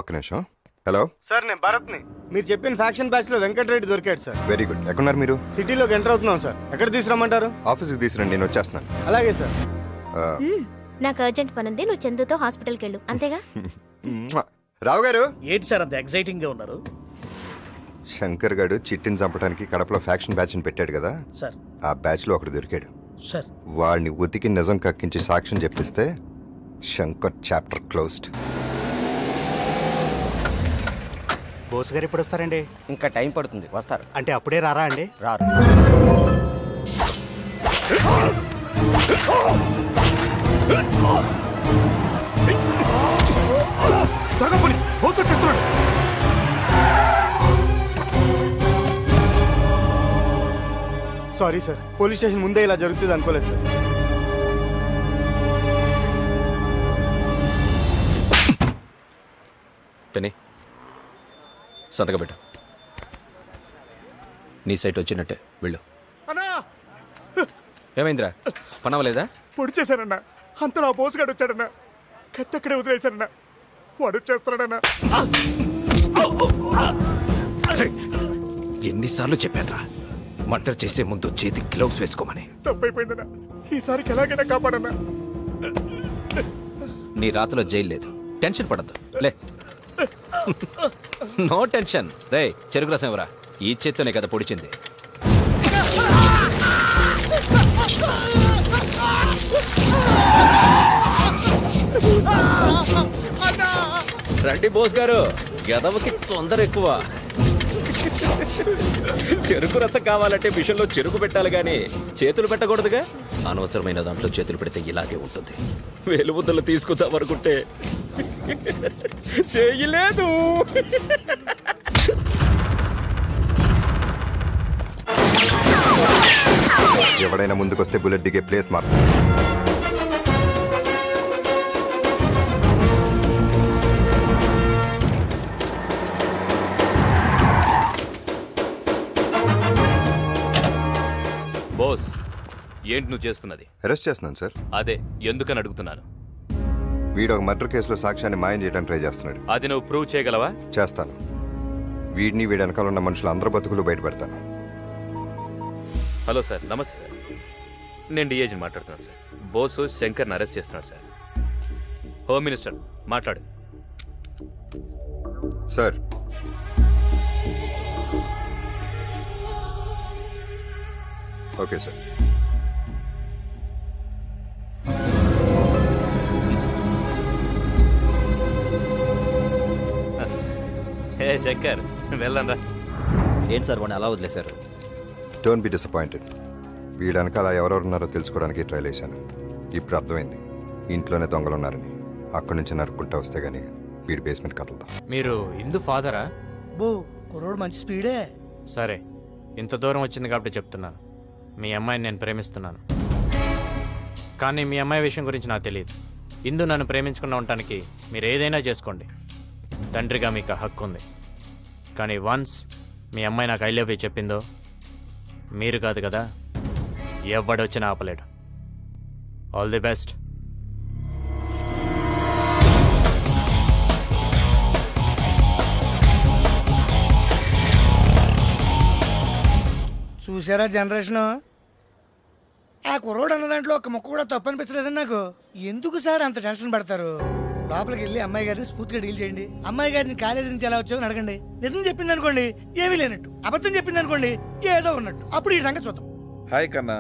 ఒక్క నిమిషం. Hello sir, నేను భరత్ని. మీరు చెప్పిన ఫ్యాక్షన్ బ్యాచ్ లో వెంకటరెడ్డి దొరికాడు సార్. Very good. ఎక్కడున్నారు మీరు? సిటీలోకి ఎంటర్ అవుతున్నాం సార్. ఎక్కడ తీసుకురమ్మంటారు? ఆఫీస్కి తీసుకురండి, నేను వచ్చేస్తున్నాను. అలాగే సార్. నాకు అర్జెంట్ పని ఉంది, నువ్వు చందుతో హాస్పిటల్కి వెళ్ళు, అంతేగా? రావు గారు. ఏంటి సార్ అంత ఎక్సైటింగ్ గా ఉన్నారు? శంకర్ గారు చిట్టిని చంపడానికి కడపలో ఫ్యాక్షన్ బ్యాచ్ ని పెట్టాడు కదా సార్, ఆ బ్యాచ్ లో ఒకడు దొరికాడు సార్. వాడిని ఉతికి నిజం కక్కించి సాక్ష్యం చెప్పిస్తే శంకర్ చాప్టర్ క్లోజ్డ్. బోస్ గారు ఎప్పుడు వస్తారండి? ఇంకా టైం పడుతుంది, వస్తారు. అంటే అప్పుడే రారా అండి? రారు. సారీ సార్, పోలీస్ స్టేషన్ ముందే ఇలా జరుగుతుంది అనుకోలేదు సార్. టెనీ సంతకం పెట్టు. నీ సైట్ వచ్చినట్టే వెళ్ళు. ఏమైందిరా, పనవలేదా? పొడి చేశానన్నా, అంతలో ఆ బోస్ గారు వచ్చాడన్నా. కత్తి అక్కడే వదిలేశారన్నా. వాడు వచ్చేస్తాడన్నా. ఎన్నిసార్లు చెప్పానురా, మర్డర్ చేసే ముందు చేతి గ్లౌస్ వేసుకోమని. తప్పైపోయిందన్నా, ఈసారికి ఎలాగైనా కాపాడన్నా. నీ రాతలో జైలు లేదు, టెన్షన్ పడద్దు. లే, నో టెన్షన్. రే చెరుకు రసం ఎవరా? ఈ చేత్తోనే కదా పొడిచింది. రండి బోస్ గారు, గదవకి తొందర ఎక్కువ. చెరుకు రసం కావాలంటే మిషన్లో చెరుకు పెట్టాలి గాని చేతులు పెట్టకూడదుగా. అనవసరమైన దాంట్లో చేతులు పెడితే ఇలాగే ఉంటుంది. వేలుముద్దలు తీసుకుందాం అనుకుంటే చేయలేదు. ఎవడైనా ముందుకొస్తే బుల్లెట్ దిగే ప్లేస్ మాత్రం. బోస్, ఏంటి నువ్వు చేస్తున్నది? అరెస్ట్ చేస్తున్నాను సార్. అదే ఎందుకని అడుగుతున్నాను. వీడు ఒక మర్డర్ కేసులో సాక్ష్యాన్ని మాయం చేయడానికి ట్రై చేస్తున్నాడు. అది నువ్వు ప్రూవ్ చేయగలవా? చేస్తాను. వీడిని వీడి వెనకాల ఉన్న మనుషులు అందరి బతుకులు బయటపెడతాను. హలో సార్, నమస్తే సార్. నేను డిఐజీని మాట్లాడుతున్నాను సార్. బోసు శంకర్ని అరెస్ట్ చేస్తున్నాడు సార్. హోమ్ మినిస్టర్ మాట్లాడు. Sir, okay sir. Hey Shankar, వెళ్ళండి. ఏంటి సార్ వాడిని అలా వదిలేశారు? Don't be disappointed. వీడి వెనకాల ఎవరెవరు ఉన్నారో తెలుసుకోవడానికి ట్రై చేశాను. ఇప్పుడు అర్థమైంది ఇంట్లోనే దొంగలు ఉన్నారని. అక్కడి నుంచి నరుక్కుంటా వస్తే గానీ వీడి బేస్మెంట్ కదలతాం. మీరు ఇందు ఫాదరా? బో కుర్రోడు మంచి స్పీడే. సరే, ఇంత దూరం వచ్చింది కాబట్టి చెప్తున్నాను. మీ అమ్మాయిని నేను ప్రేమిస్తున్నాను, కానీ మీ అమ్మాయి విషయం గురించి నాకు తెలియదు. ఇందు నన్ను ప్రేమించకుండా ఉండటానికి మీరు ఏదైనా చేసుకోండి, తండ్రిగా మీకు హక్కు ఉంది. కానీ వన్స్ మీ అమ్మాయి నాకు ఐ లవ్ యూ చెప్పిందో, మీరు కాదు కదా, ఎవడొచ్చినా ఆపలేడు. All the best. చూసారా జనరేషన్? ఆ కుర్రోడు అన్న దాంట్లో ఒక మొక్క కూడా తప్పు అనిపించలేదండి నాకు. ఎందుకు సార్ అంత టెన్షన్ పడతారు? లోపలికి వెళ్ళి అమ్మాయి గారిని స్ఫూర్తిగా డీల్ చేయండి. అమ్మాయి గారిని కాలేజీ నుంచి ఎలా వచ్చావు అడగండి. నిజం చెప్పింది అనుకోండి ఏమీ లేనట్టు, అబద్ధం చెప్పింది అనుకోండి ఏదో ఉన్నట్టు. అప్పుడు ఈ సంగతి చూద్దాం. హాయ్ కన్నా.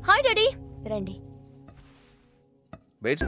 హాయ్ డాడీ, రండి. వెయిట్.